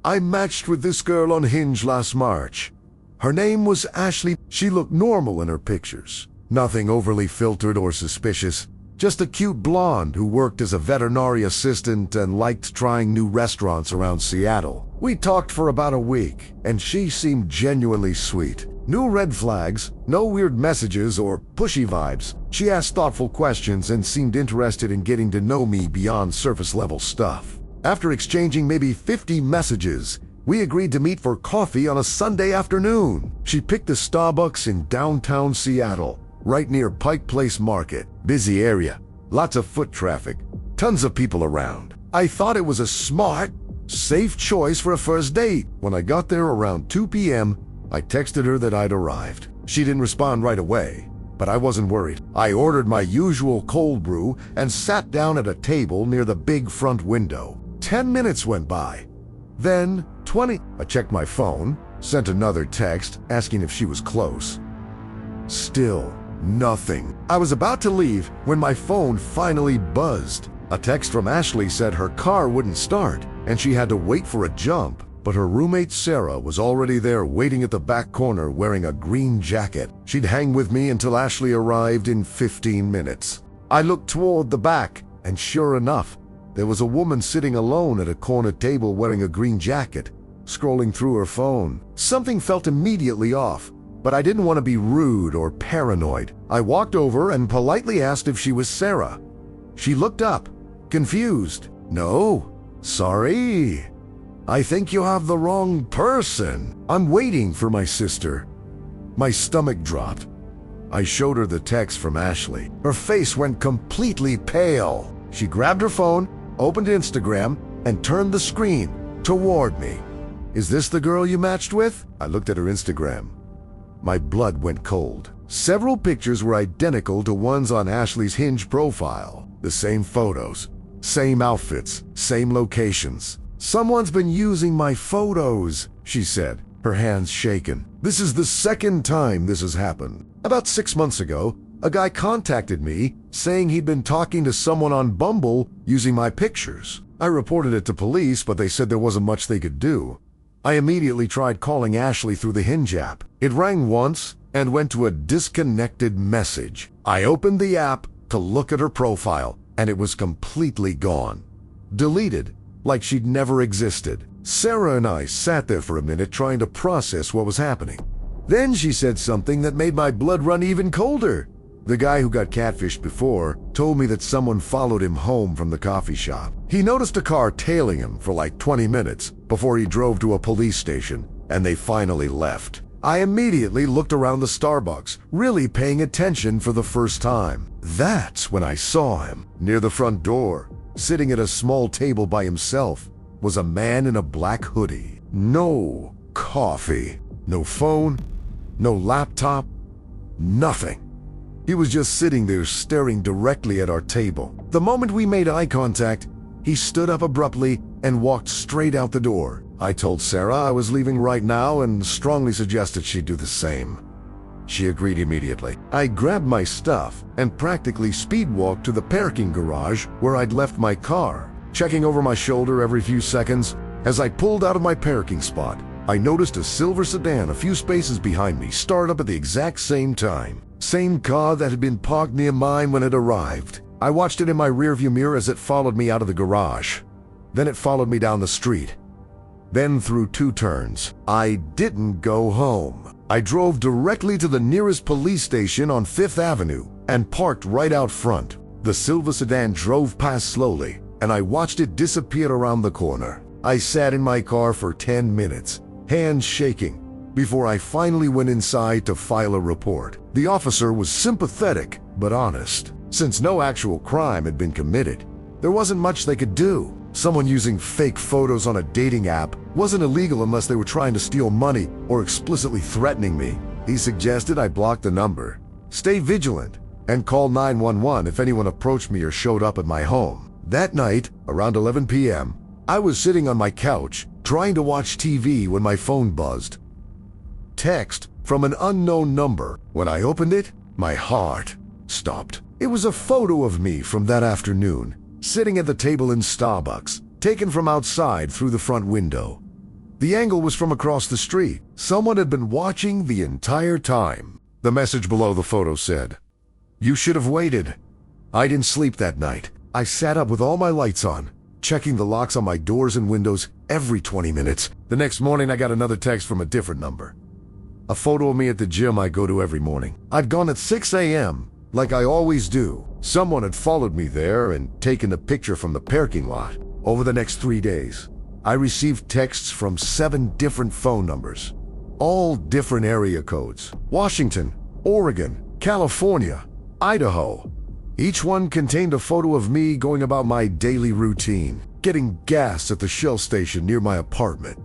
I matched with this girl on Hinge last March. Her name was Ashley. She looked normal in her pictures. Nothing overly filtered or suspicious. Just a cute blonde who worked as a veterinary assistant and liked trying new restaurants around Seattle. We talked for about a week, and she seemed genuinely sweet. No red flags, no weird messages or pushy vibes. She asked thoughtful questions and seemed interested in getting to know me beyond surface-level stuff. After exchanging maybe 50 messages, we agreed to meet for coffee on a Sunday afternoon. She picked a Starbucks in downtown Seattle, right near Pike Place Market. Busy area, lots of foot traffic, tons of people around. I thought it was a smart, safe choice for a first date. When I got there around 2 p.m., I texted her that I'd arrived. She didn't respond right away, but I wasn't worried. I ordered my usual cold brew and sat down at a table near the big front window. 10 minutes went by. Then 20. I checked my phone, sent another text asking if she was close. Still nothing. I was about to leave when my phone finally buzzed. A text from Ashley said her car wouldn't start and she had to wait for a jump. But her roommate Sarah was already there waiting at the back corner wearing a green jacket. She'd hang with me until Ashley arrived in 15 minutes. I looked toward the back, and sure enough, there was a woman sitting alone at a corner table wearing a green jacket, scrolling through her phone. Something felt immediately off, but I didn't want to be rude or paranoid. I walked over and politely asked if she was Sarah. She looked up, confused. "No, sorry. I think you have the wrong person. I'm waiting for my sister." My stomach dropped. I showed her the text from Ashley. Her face went completely pale. She grabbed her phone, opened Instagram, and turned the screen toward me. "Is this the girl you matched with?" I looked at her Instagram. My blood went cold. Several pictures were identical to ones on Ashley's Hinge profile. The same photos, same outfits, same locations. "Someone's been using my photos," she said, her hands shaken. "This is the second time this has happened. About 6 months ago, a guy contacted me saying he'd been talking to someone on Bumble using my pictures. I reported it to police, but they said there wasn't much they could do. I immediately tried calling Ashley through the Hinge app. It rang once and went to a disconnected message. I opened the app to look at her profile, and it was completely gone. Deleted. Like she'd never existed. Sarah and I sat there for a minute trying to process what was happening. Then she said something that made my blood run even colder. The guy who got catfished before told me that someone followed him home from the coffee shop. He noticed a car tailing him for like 20 minutes before he drove to a police station, and they finally left. I immediately looked around the Starbucks, really paying attention for the first time. That's when I saw him. Near the front door, sitting at a small table by himself, was a man in a black hoodie. No coffee, no phone, no laptop, nothing. He was just sitting there staring directly at our table. The moment we made eye contact, he stood up abruptly and walked straight out the door. I told Sarah I was leaving right now and strongly suggested she do the same. She agreed immediately. I grabbed my stuff and practically speed-walked to the parking garage where I'd left my car, checking over my shoulder every few seconds. As I pulled out of my parking spot, I noticed a silver sedan a few spaces behind me start up at the exact same time. Same car that had been parked near mine when it arrived. I watched it in my rearview mirror as it followed me out of the garage. Then it followed me down the street. Then through 2 turns. I didn't go home. I drove directly to the nearest police station on 5th Avenue and parked right out front. The silver sedan drove past slowly, and I watched it disappear around the corner. I sat in my car for 10 minutes, hands shaking, before I finally went inside to file a report. The officer was sympathetic but honest. Since no actual crime had been committed, there wasn't much they could do. Someone using fake photos on a dating app wasn't illegal unless they were trying to steal money or explicitly threatening me. He suggested I block the number, stay vigilant, and call 911 if anyone approached me or showed up at my home. That night, around 11 p.m., I was sitting on my couch trying to watch TV when my phone buzzed. Text from an unknown number. When I opened it, my heart stopped. It was a photo of me from that afternoon, sitting at the table in Starbucks, taken from outside through the front window. The angle was from across the street. Someone had been watching the entire time. The message below the photo said, "You should have waited. I didn't sleep that night. I sat up with all my lights on, checking the locks on my doors and windows every 20 minutes. The next morning I got another text from a different number. A photo of me at the gym I go to every morning. I'd gone at 6 a.m., like I always do. Someone had followed me there and taken the picture from the parking lot. Over the next 3 days, I received texts from 7 different phone numbers, all different area codes. Washington, Oregon, California, Idaho. Each one contained a photo of me going about my daily routine, getting gas at the Shell station near my apartment,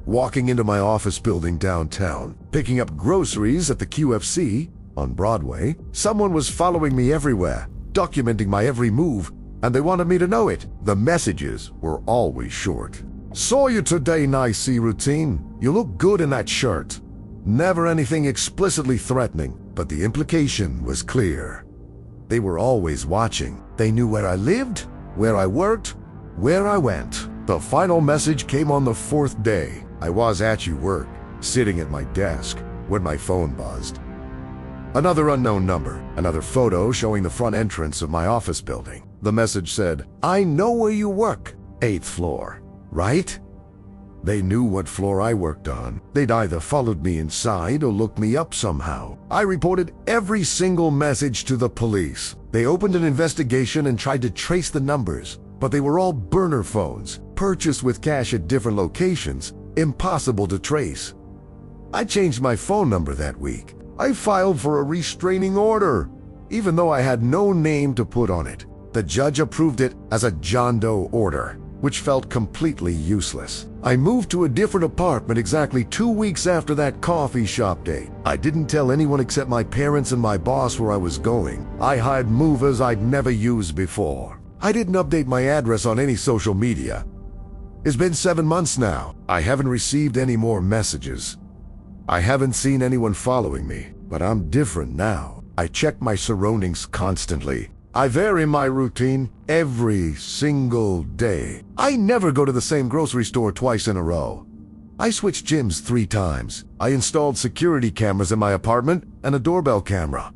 walking into my office building downtown, picking up groceries at the QFC on Broadway. Someone was following me everywhere, documenting my every move, and they wanted me to know it. The messages were always short. "Saw you today, nicey routine. You look good in that shirt." Never anything explicitly threatening, but the implication was clear. They were always watching. They knew where I lived, where I worked, where I went. The final message came on the 4th day. I was at work, sitting at my desk, when my phone buzzed. Another unknown number, another photo showing the front entrance of my office building. The message said, "I know where you work, 8th floor, right?" They knew what floor I worked on. They'd either followed me inside or looked me up somehow. I reported every single message to the police. They opened an investigation and tried to trace the numbers, but they were all burner phones, purchased with cash at different locations, impossible to trace. I changed my phone number that week. I filed for a restraining order, even though I had no name to put on it. The judge approved it as a John Doe order, which felt completely useless. I moved to a different apartment exactly 2 weeks after that coffee shop date. I didn't tell anyone except my parents and my boss where I was going. I hired movers I'd never used before. I didn't update my address on any social media. It's been 7 months now. I haven't received any more messages. I haven't seen anyone following me, but I'm different now. I check my surroundings constantly. I vary my routine every single day. I never go to the same grocery store twice in a row. I switched gyms 3 times. I installed security cameras in my apartment and a doorbell camera.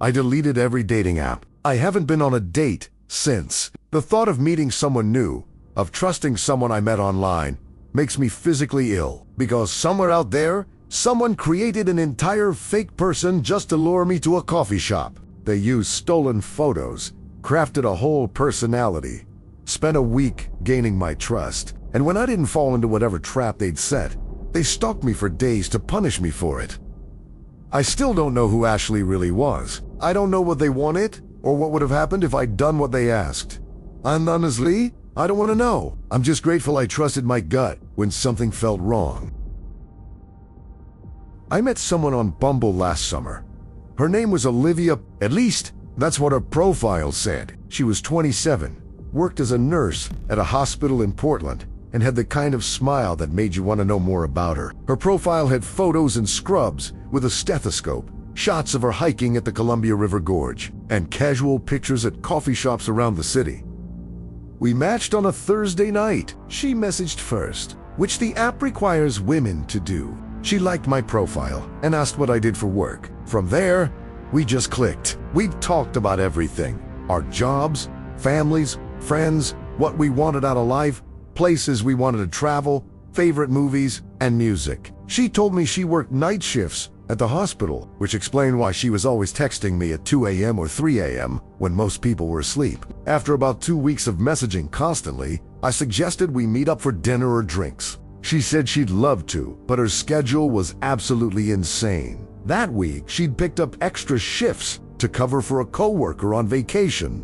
I deleted every dating app. I haven't been on a date since. The thought of meeting someone new, of trusting someone I met online, makes me physically ill, because somewhere out there, someone created an entire fake person just to lure me to a coffee shop. They used stolen photos, crafted a whole personality, spent a week gaining my trust, and when I didn't fall into whatever trap they'd set, they stalked me for days to punish me for it. I still don't know who Ashley really was. I don't know what they wanted, or what would have happened if I'd done what they asked. And honestly, I don't want to know. I'm just grateful I trusted my gut when something felt wrong. I met someone on Bumble last summer. Her name was Olivia, at least that's what her profile said. She was 27, worked as a nurse at a hospital in Portland, and had the kind of smile that made you want to know more about her. Her profile had photos in scrubs with a stethoscope, shots of her hiking at the Columbia River Gorge, and casual pictures at coffee shops around the city. We matched on a Thursday night. She messaged first, which the app requires women to do. She liked my profile and asked what I did for work. From there, we just clicked. We talked about everything. Our jobs, families, friends, what we wanted out of life, places we wanted to travel, favorite movies, and music. She told me she worked night shifts at the hospital, which explained why she was always texting me at 2 a.m. or 3 a.m. when most people were asleep. After about 2 weeks of messaging constantly, I suggested we meet up for dinner or drinks. She said she'd love to, but her schedule was absolutely insane. That week, she'd picked up extra shifts to cover for a coworker on vacation.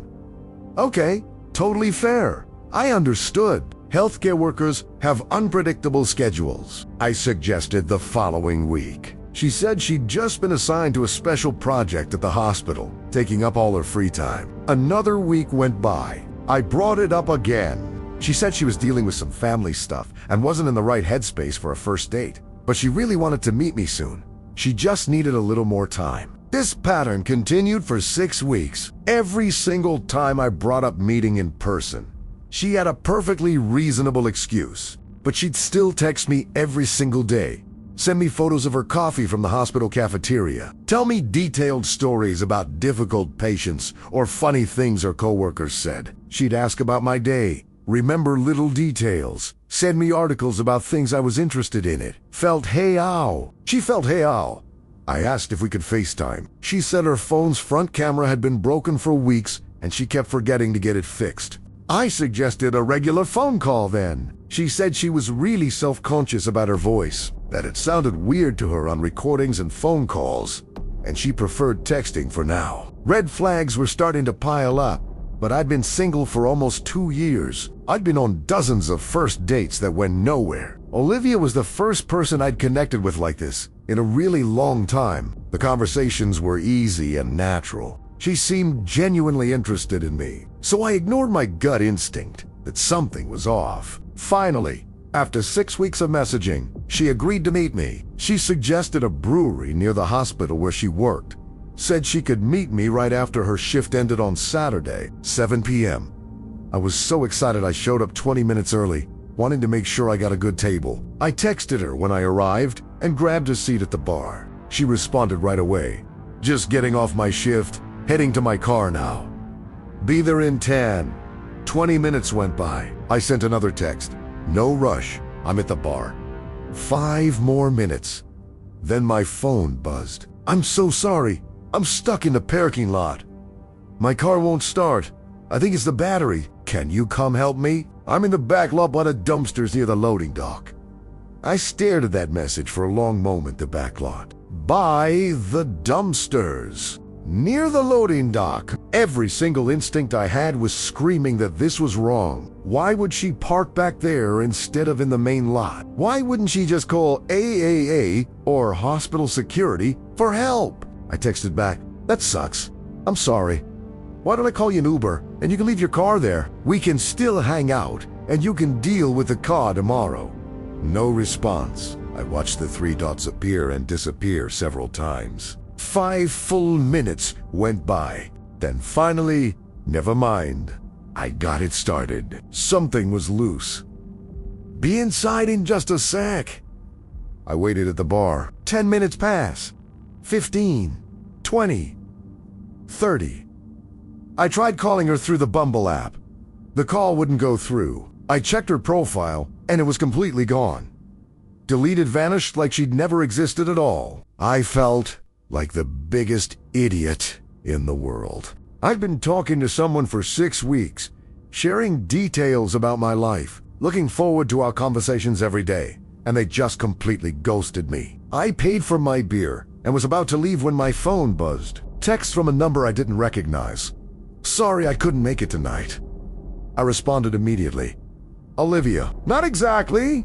Okay, totally fair. I understood. Healthcare workers have unpredictable schedules. I suggested the following week. She said she'd just been assigned to a special project at the hospital, taking up all her free time. Another week went by. I brought it up again. She said she was dealing with some family stuff and wasn't in the right headspace for a first date, but she really wanted to meet me soon. She just needed a little more time. This pattern continued for 6 weeks. Every single time I brought up meeting in person, she had a perfectly reasonable excuse. but she'd still text me every single day. Send me photos of her coffee from the hospital cafeteria. Tell me detailed stories about difficult patients or funny things her coworkers said. She'd ask about my day, remember little details, send me articles about things I was interested in it. She felt hey ow. I asked if we could FaceTime. She said her phone's front camera had been broken for weeks and she kept forgetting to get it fixed. I suggested a regular phone call then. She said she was really self-conscious about her voice, that it sounded weird to her on recordings and phone calls, and she preferred texting for now. Red flags were starting to pile up, but I'd been single for almost 2 years. I'd been on dozens of first dates that went nowhere. Olivia was the first person I'd connected with like this in a really long time. The conversations were easy and natural. She seemed genuinely interested in me, so I ignored my gut instinct that something was off. Finally, after 6 weeks of messaging, she agreed to meet me. She suggested a brewery near the hospital where she worked. Said she could meet me right after her shift ended on Saturday, 7 p.m. I was so excited I showed up 20 minutes early, wanting to make sure I got a good table. I texted her when I arrived and grabbed a seat at the bar. She responded right away. Just getting off my shift, heading to my car now. Be there in 10. 20 minutes went by. I sent another text. No rush, I'm at the bar. 5 more minutes. Then my phone buzzed. I'm so sorry. I'm stuck in the parking lot. My car won't start. I think it's the battery. Can you come help me? I'm in the back lot by the dumpsters near the loading dock. I stared at that message for a long moment, the back lot. By the dumpsters. Near the loading dock. Every single instinct I had was screaming that this was wrong. Why would she park back there instead of in the main lot? Why wouldn't she just call AAA or hospital security for help? I texted back, that sucks. I'm sorry. Why don't I call you an Uber and you can leave your car there? We can still hang out and you can deal with the car tomorrow. No response. I watched the 3 dots appear and disappear several times. 5 full minutes went by. Then finally, never mind. I got it started. Something was loose. Be inside in just a sec. I waited at the bar. 10 minutes pass. 15. 20. 30. I tried calling her through the Bumble app. The call wouldn't go through. I checked her profile, and it was completely gone. Deleted, vanished like she'd never existed at all. I felt like the biggest idiot in the world. I'd been talking to someone for 6 weeks, sharing details about my life, looking forward to our conversations every day, and they just completely ghosted me. I paid for my beer and was about to leave when my phone buzzed. Text from a number I didn't recognize. Sorry I couldn't make it tonight. I responded immediately. Olivia. Not exactly.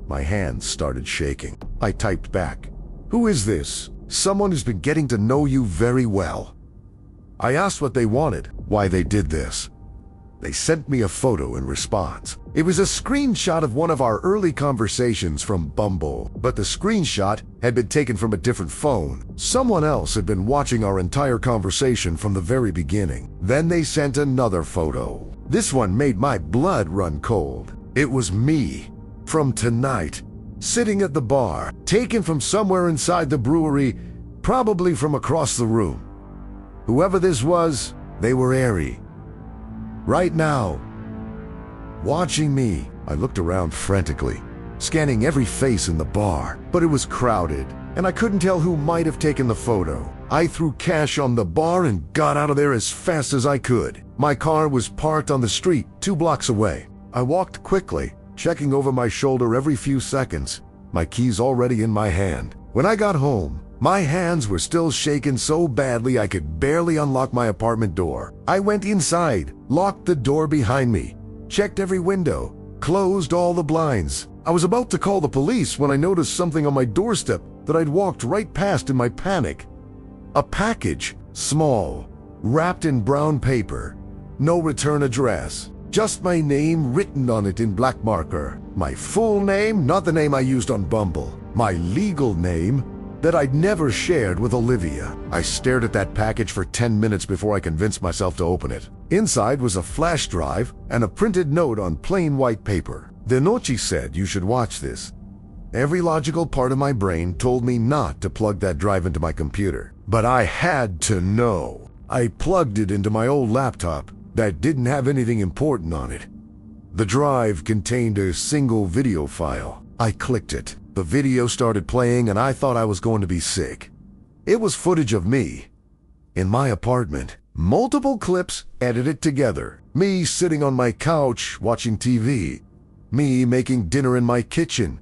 My hands started shaking. I typed back. Who is this? Someone who's been getting to know you very well. I asked what they wanted, why they did this. They sent me a photo in response. It was a screenshot of one of our early conversations from Bumble, but the screenshot had been taken from a different phone. Someone else had been watching our entire conversation from the very beginning. Then they sent another photo. This one made my blood run cold. It was me, from tonight, sitting at the bar, taken from somewhere inside the brewery, probably from across the room. Whoever this was, they were airy. Right now, watching me. I looked around frantically, scanning every face in the bar, but it was crowded, and I couldn't tell who might have taken the photo. I threw cash on the bar and got out of there as fast as I could. My car was parked on the street 2 blocks away. I walked quickly, checking over my shoulder every few seconds, my keys already in my hand. When I got home, my hands were still shaking so badly I could barely unlock my apartment door. I went inside, locked the door behind me, checked every window, closed all the blinds. I was about to call the police when I noticed something on my doorstep that I'd walked right past in my panic. A package, small, wrapped in brown paper. No return address. Just my name written on it in black marker. My full name, not the name I used on Bumble. My legal name that I'd never shared with Olivia. I stared at that package for 10 minutes before I convinced myself to open it. Inside was a flash drive and a printed note on plain white paper. De Noche said you should watch this. Every logical part of my brain told me not to plug that drive into my computer. But I had to know. I plugged it into my old laptop that didn't have anything important on it. The drive contained a single video file. I clicked it. The video started playing and I thought I was going to be sick. It was footage of me in my apartment. Multiple clips edited together. Me sitting on my couch watching TV. Me making dinner in my kitchen.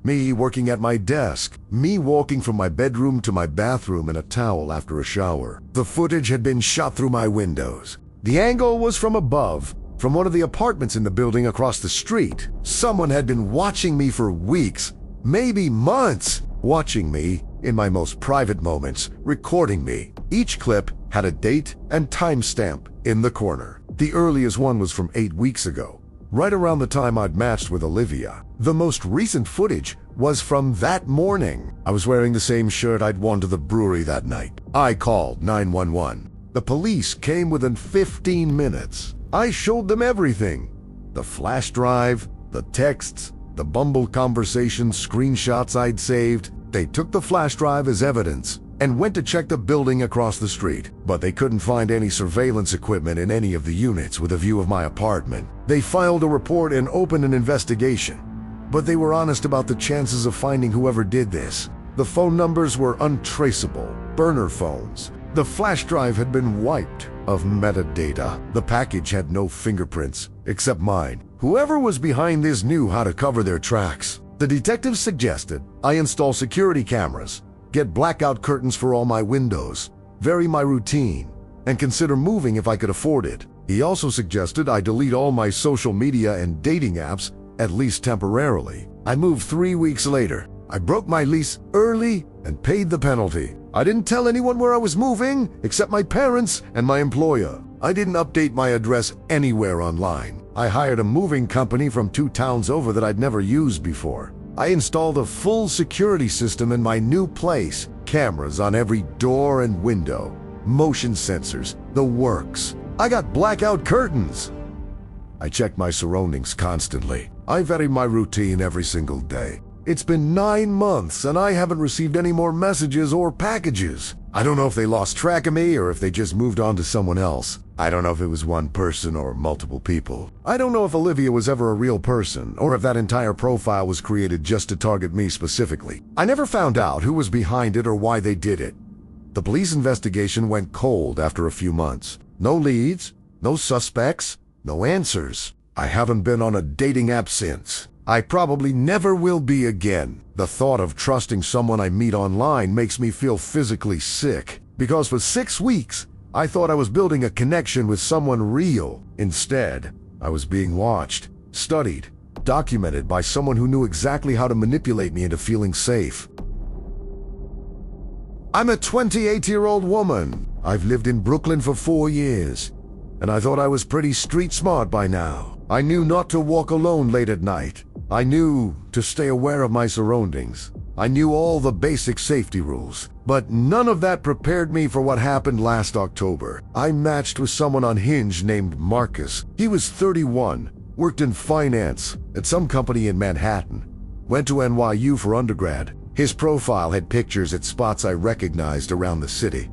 Me working at my desk. Me walking from my bedroom to my bathroom in a towel after a shower. The footage had been shot through my windows. The angle was from above, from one of the apartments in the building across the street. Someone had been watching me for weeks, maybe months, watching me in my most private moments, recording me. Each clip had a date and timestamp in the corner. The earliest one was from 8 weeks ago, right around the time I'd matched with Olivia. The most recent footage was from that morning. I was wearing the same shirt I'd worn to the brewery that night. I called 911. The police came within 15 minutes. I showed them everything. The flash drive, the texts, the Bumble conversations, screenshots I'd saved. They took the flash drive as evidence and went to check the building across the street, but they couldn't find any surveillance equipment in any of the units with a view of my apartment. They filed a report and opened an investigation, but they were honest about the chances of finding whoever did this. The phone numbers were untraceable, burner phones. The flash drive had been wiped of metadata. The package had no fingerprints, except mine. Whoever was behind this knew how to cover their tracks. The detective suggested I install security cameras, get blackout curtains for all my windows, vary my routine, and consider moving if I could afford it. He also suggested I delete all my social media and dating apps, at least temporarily. I moved 3 weeks later. I broke my lease early and paid the penalty. I didn't tell anyone where I was moving, except my parents and my employer. I didn't update my address anywhere online. I hired a moving company from 2 towns over that I'd never used before. I installed a full security system in my new place. Cameras on every door and window. Motion sensors, the works. I got blackout curtains. I check my surroundings constantly. I vary my routine every single day. It's been 9 months and I haven't received any more messages or packages. I don't know if they lost track of me or if they just moved on to someone else. I don't know if it was one person or multiple people. I don't know if Olivia was ever a real person or if that entire profile was created just to target me specifically. I never found out who was behind it or why they did it. The police investigation went cold after a few months. No leads, no suspects, no answers. I haven't been on a dating app since. I probably never will be again. The thought of trusting someone I meet online makes me feel physically sick. Because for 6 weeks, I thought I was building a connection with someone real. Instead, I was being watched, studied, documented by someone who knew exactly how to manipulate me into feeling safe. I'm a 28-year-old woman. I've lived in Brooklyn for 4 years, and I thought I was pretty street smart by now. I knew not to walk alone late at night. I knew to stay aware of my surroundings. I knew all the basic safety rules, but none of that prepared me for what happened last October. I matched with someone on Hinge named Marcus. He was 31, worked in finance at some company in Manhattan, went to NYU for undergrad. His profile had pictures at spots I recognized around the city.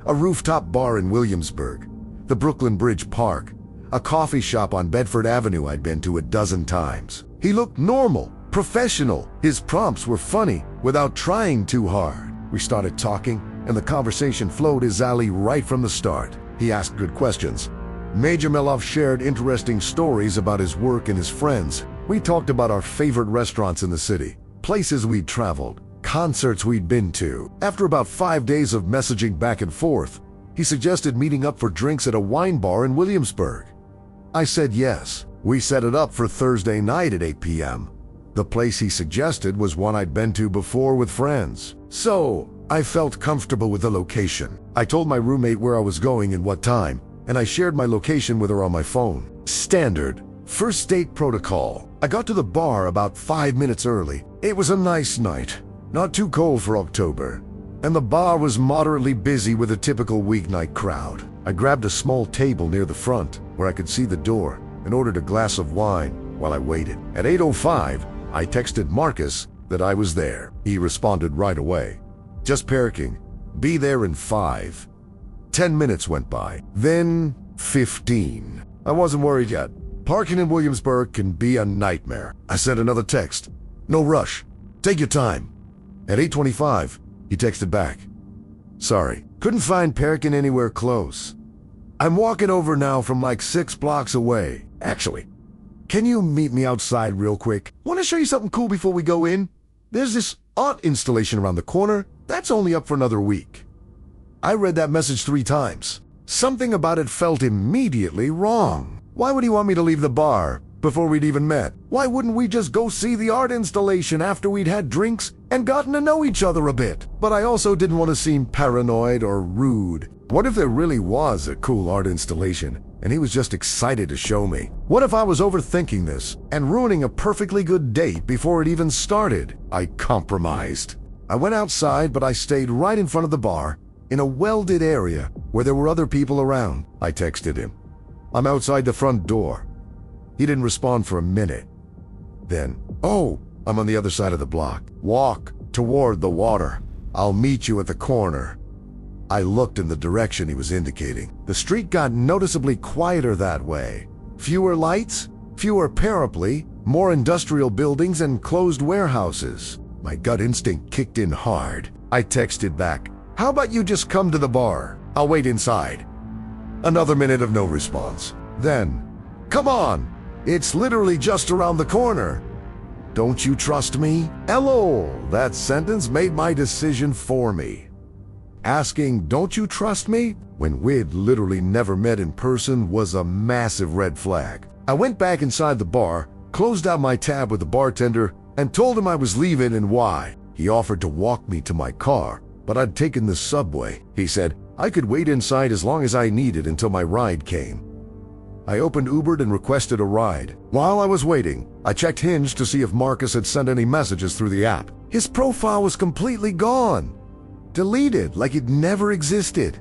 A rooftop bar in Williamsburg, the Brooklyn Bridge Park, a coffee shop on Bedford Avenue I'd been to a dozen times. He looked normal, professional. His prompts were funny without trying too hard. We started talking, and the conversation flowed his alley right from the start. He asked good questions. Major Melov shared interesting stories about his work and his friends. We talked about our favorite restaurants in the city, places we'd traveled, concerts we'd been to. After about 5 days of messaging back and forth, he suggested meeting up for drinks at a wine bar in Williamsburg. I said yes. We set it up for Thursday night at 8 p.m. The place he suggested was one I'd been to before with friends. So, I felt comfortable with the location. I told my roommate where I was going and what time, and I shared my location with her on my phone. Standard first date protocol. I got to the bar about 5 minutes early. It was a nice night, not too cold for October, and the bar was moderately busy with a typical weeknight crowd. I grabbed a small table near the front where I could see the door and ordered a glass of wine. while I waited. At 8:05, I texted Marcus that I was there. He responded right away. Just parking. Be there in 5. 10 minutes went by. Then 15. I wasn't worried yet. Parking in Williamsburg can be a nightmare. I sent another text. No rush. Take your time. At 8:25, he texted back. Sorry, couldn't find parking anywhere close. I'm walking over now from like 6 blocks away. Actually, can you meet me outside real quick? Want to show you something cool before we go in? There's this art installation around the corner that's only up for another week. I read that message 3 times. Something about it felt immediately wrong. Why would he want me to leave the bar before we'd even met? Why wouldn't we just go see the art installation after we'd had drinks and gotten to know each other a bit? But I also didn't want to seem paranoid or rude. What if there really was a cool art installation and he was just excited to show me? What if I was overthinking this and ruining a perfectly good date before it even started? I compromised. I went outside, but I stayed right in front of the bar in a well-lit area where there were other people around. I texted him. I'm outside the front door. He didn't respond for a minute. Then, oh, I'm on the other side of the block. Walk toward the water. I'll meet you at the corner. I looked in the direction he was indicating. The street got noticeably quieter that way. Fewer lights, fewer paraply, more industrial buildings and closed warehouses. My gut instinct kicked in hard. I texted back, how about you just come to the bar? I'll wait inside. Another minute of no response. Then, come on, it's literally just around the corner. Don't you trust me? LOL, that sentence made my decision for me. Asking, don't you trust me, when we'd literally never met in person was a massive red flag. I went back inside the bar, closed out my tab with the bartender, and told him I was leaving and why. He offered to walk me to my car, but I'd taken the subway. He said I could wait inside as long as I needed until my ride came. I opened Ubered and requested a ride. While I was waiting, I checked Hinge to see if Marcus had sent any messages through the app. His profile was completely gone. Deleted like it never existed.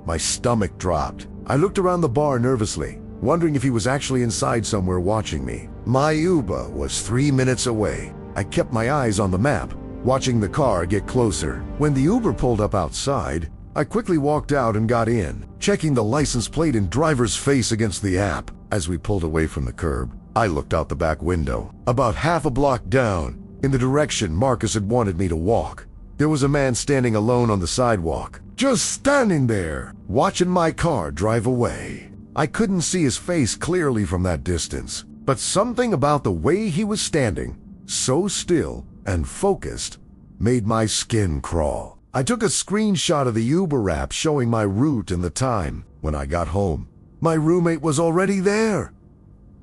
My stomach dropped. I looked around the bar nervously, wondering if he was actually inside somewhere watching me. My Uber was 3 minutes away. I kept my eyes on the map, watching the car get closer. When the Uber pulled up outside, I quickly walked out and got in, checking the license plate and driver's face against the app. As we pulled away from the curb, I looked out the back window. About half a block down, in the direction Marcus had wanted me to walk, there was a man standing alone on the sidewalk, just standing there, watching my car drive away. I couldn't see his face clearly from that distance, but something about the way he was standing, so still and focused, made my skin crawl. I took a screenshot of the Uber app showing my route and the time. When I got home, my roommate was already there.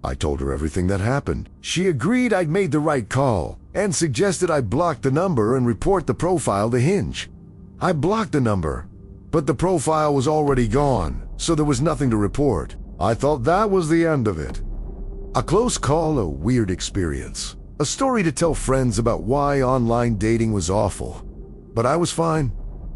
I told her everything that happened. She agreed I'd made the right call and suggested I block the number and report the profile to Hinge. I blocked the number, but the profile was already gone, so there was nothing to report. I thought that was the end of it. A close call, a weird experience. A story to tell friends about why online dating was awful. But I was fine.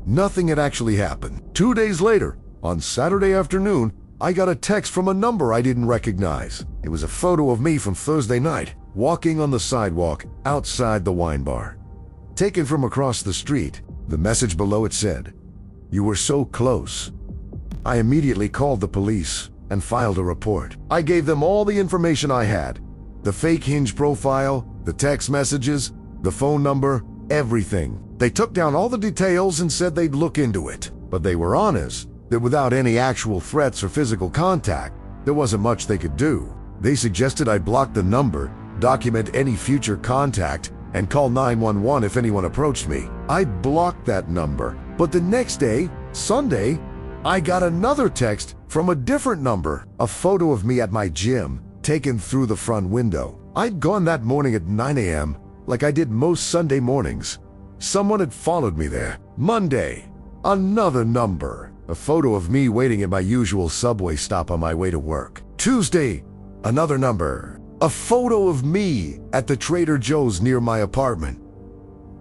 Nothing had actually happened. 2 days later, on Saturday afternoon, I got a text from a number I didn't recognize. It was a photo of me from Thursday night, walking on the sidewalk outside the wine bar. Taken from across the street, the message below it said, "You were so close." I immediately called the police and filed a report. I gave them all the information I had. The fake Hinge profile, the text messages, the phone number, everything. They took down all the details and said they'd look into it. But they were honest that without any actual threats or physical contact, there wasn't much they could do. They suggested I block the number, document any future contact, and call 911 if anyone approached me. I blocked that number. But the next day, Sunday, I got another text from a different number. A photo of me at my gym, taken through the front window. I'd gone that morning at 9 a.m., like I did most Sunday mornings. Someone had followed me there. Monday, another number. A photo of me waiting at my usual subway stop on my way to work. Tuesday, another number. A photo of me at the Trader Joe's near my apartment.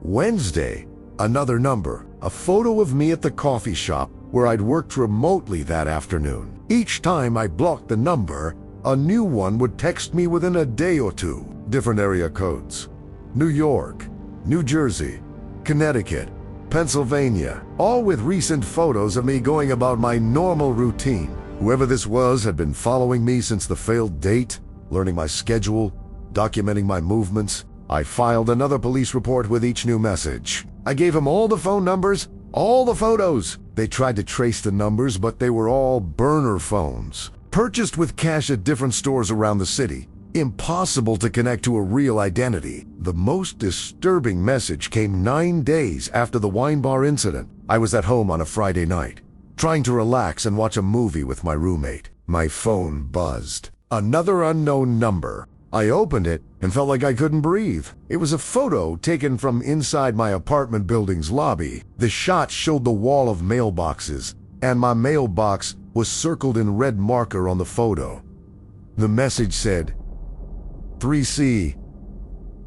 Wednesday, another number. A photo of me at the coffee shop where I'd worked remotely that afternoon. Each time I blocked the number, A new one would text me within a day or two. Different area codes. New York, New Jersey, Connecticut, Pennsylvania, all with recent photos of me going about my normal routine. Whoever this was had been following me since the failed date, learning my schedule, documenting my movements. I filed another police report with each new message. I gave him all the phone numbers, all the photos. They tried to trace the numbers, but they were all burner phones, purchased with cash at different stores around the city. Impossible to connect to a real identity. The most disturbing message came 9 days after the wine bar incident. I was at home on a Friday night, trying to relax and watch a movie with my roommate. My phone buzzed. Another unknown number. I opened it and felt like I couldn't breathe. It was a photo taken from inside my apartment building's lobby. The shot showed the wall of mailboxes, and my mailbox was circled in red marker on the photo. The message said, 3C,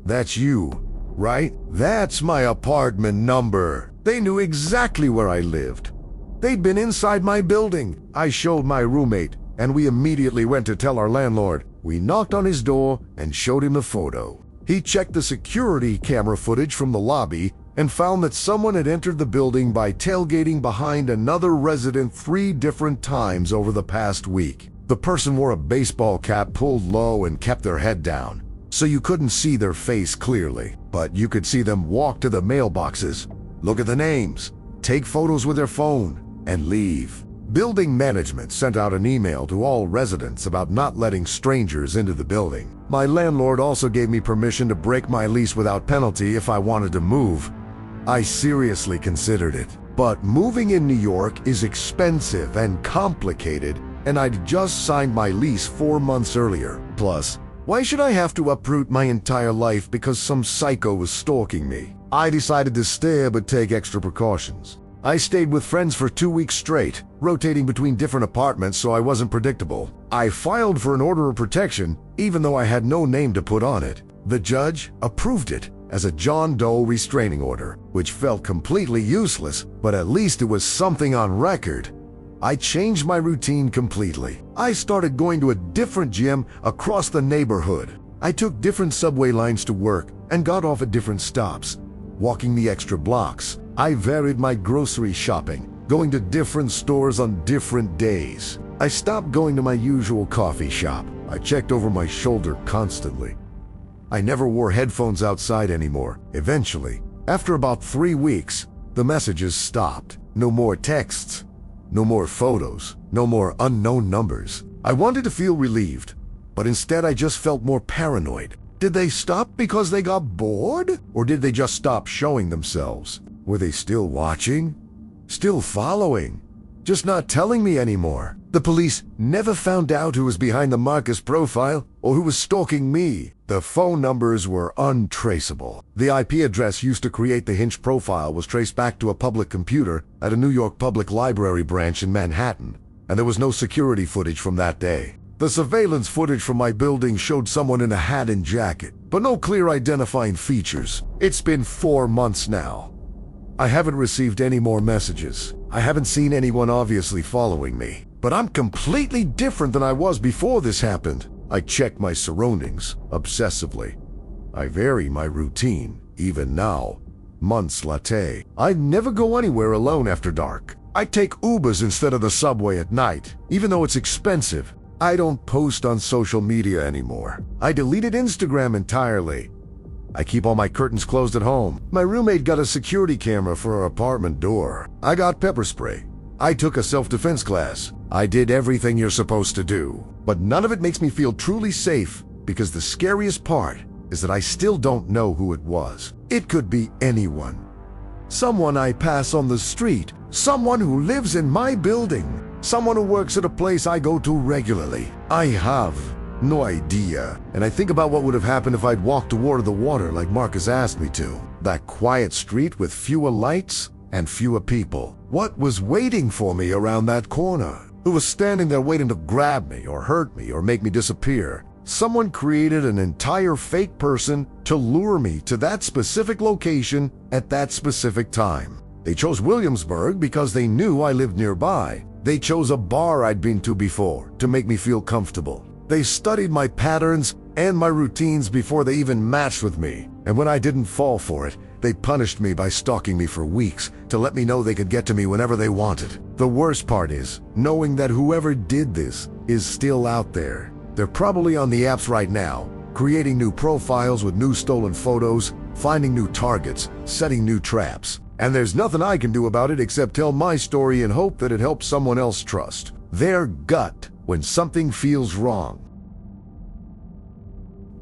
that's you, right? That's my apartment number. They knew exactly where I lived. They'd been inside my building. I showed my roommate, and we immediately went to tell our landlord. We knocked on his door and showed him the photo. He checked the security camera footage from the lobby and found that someone had entered the building by tailgating behind another resident 3 different times over the past week. The person wore a baseball cap pulled low and kept their head down, so you couldn't see their face clearly, but you could see them walk to the mailboxes, look at the names, take photos with their phone, and leave. Building management sent out an email to all residents about not letting strangers into the building. My landlord also gave me permission to break my lease without penalty if I wanted to move. I seriously considered it, but moving in New York is expensive and complicated, and I'd just signed my lease 4 months earlier. Plus, why should I have to uproot my entire life because some psycho was stalking me? I decided to stay but take extra precautions. I stayed with friends for 2 weeks straight, rotating between different apartments so I wasn't predictable. I filed for an order of protection, even though I had no name to put on it. The judge approved it as a John Doe restraining order, which felt completely useless, but at least it was something on record. I changed my routine completely. I started going to a different gym across the neighborhood. I took different subway lines to work and got off at different stops, walking the extra blocks. I varied my grocery shopping, going to different stores on different days. I stopped going to my usual coffee shop. I checked over my shoulder constantly. I never wore headphones outside anymore. Eventually, after about 3 weeks, the messages stopped. No more texts. No more photos, no more unknown numbers. I wanted to feel relieved, but instead I just felt more paranoid. Did they stop because they got bored? Or did they just stop showing themselves? Were they still watching? Still following? Just not telling me anymore? The police never found out who was behind the Marcus profile or who was stalking me. The phone numbers were untraceable. The IP address used to create the Hinge profile was traced back to a public computer at a New York Public Library branch in Manhattan, and there was no security footage from that day. The surveillance footage from my building showed someone in a hat and jacket, but no clear identifying features. It's been 4 months now. I haven't received any more messages. I haven't seen anyone obviously following me. But I'm completely different than I was before this happened. I check my surroundings obsessively. I vary my routine, even now. Months latte. I never go anywhere alone after dark. I take Ubers instead of the subway at night, even though it's expensive. I don't post on social media anymore. I deleted Instagram entirely. I keep all my curtains closed at home. My roommate got a security camera for our apartment door. I got pepper spray. I took a self-defense class. I did everything you're supposed to do. But none of it makes me feel truly safe, because the scariest part is that I still don't know who it was. It could be anyone. Someone I pass on the street. Someone who lives in my building. Someone who works at a place I go to regularly. I have no idea. And I think about what would have happened if I'd walked toward the water like Marcus asked me to. That quiet street with fewer lights and fewer people. What was waiting for me around that corner? Who was standing there waiting to grab me or hurt me or make me disappear? Someone created an entire fake person to lure me to that specific location at that specific time. They chose Williamsburg because they knew I lived nearby. They chose a bar I'd been to before to make me feel comfortable. They studied my patterns and my routines before they even matched with me. And when I didn't fall for it, they punished me by stalking me for weeks to let me know they could get to me whenever they wanted. The worst part is knowing that whoever did this is still out there. They're probably on the apps right now, creating new profiles with new stolen photos, finding new targets, setting new traps. And there's nothing I can do about it except tell my story and hope that it helps someone else trust their gut when something feels wrong.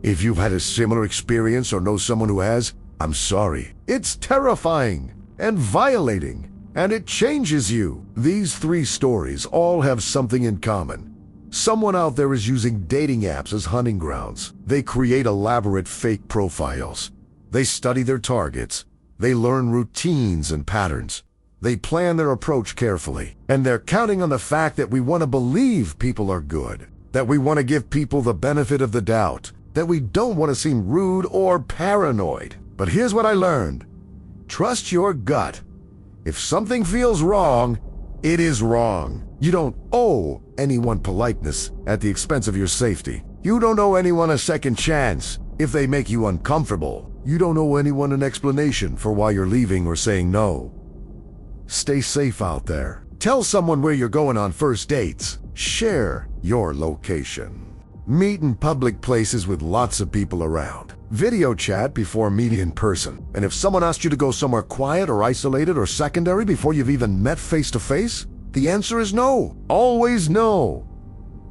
If you've had a similar experience or know someone who has, I'm sorry. It's terrifying and violating, and it changes you. These 3 stories all have something in common. Someone out there is using dating apps as hunting grounds. They create elaborate fake profiles. They study their targets. They learn routines and patterns. They plan their approach carefully. And they're counting on the fact that we want to believe people are good, that we want to give people the benefit of the doubt, that we don't want to seem rude or paranoid. But here's what I learned. Trust your gut. If something feels wrong, it is wrong. You don't owe anyone politeness at the expense of your safety. You don't owe anyone a second chance if they make you uncomfortable. You don't owe anyone an explanation for why you're leaving or saying no. Stay safe out there. Tell someone where you're going on first dates. Share your location. Meet in public places with lots of people around. Video chat before meeting in person. And if someone asks you to go somewhere quiet or isolated or secondary before you've even met face to face, the answer is no. Always no.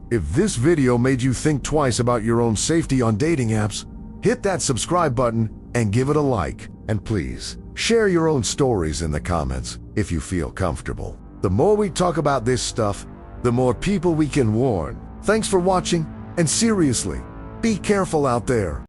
If this video made you think twice about your own safety on dating apps, hit that subscribe button and give it a like. And please, share your own stories in the comments if you feel comfortable. The more we talk about this stuff, the more people we can warn. Thanks for watching, and seriously, be careful out there.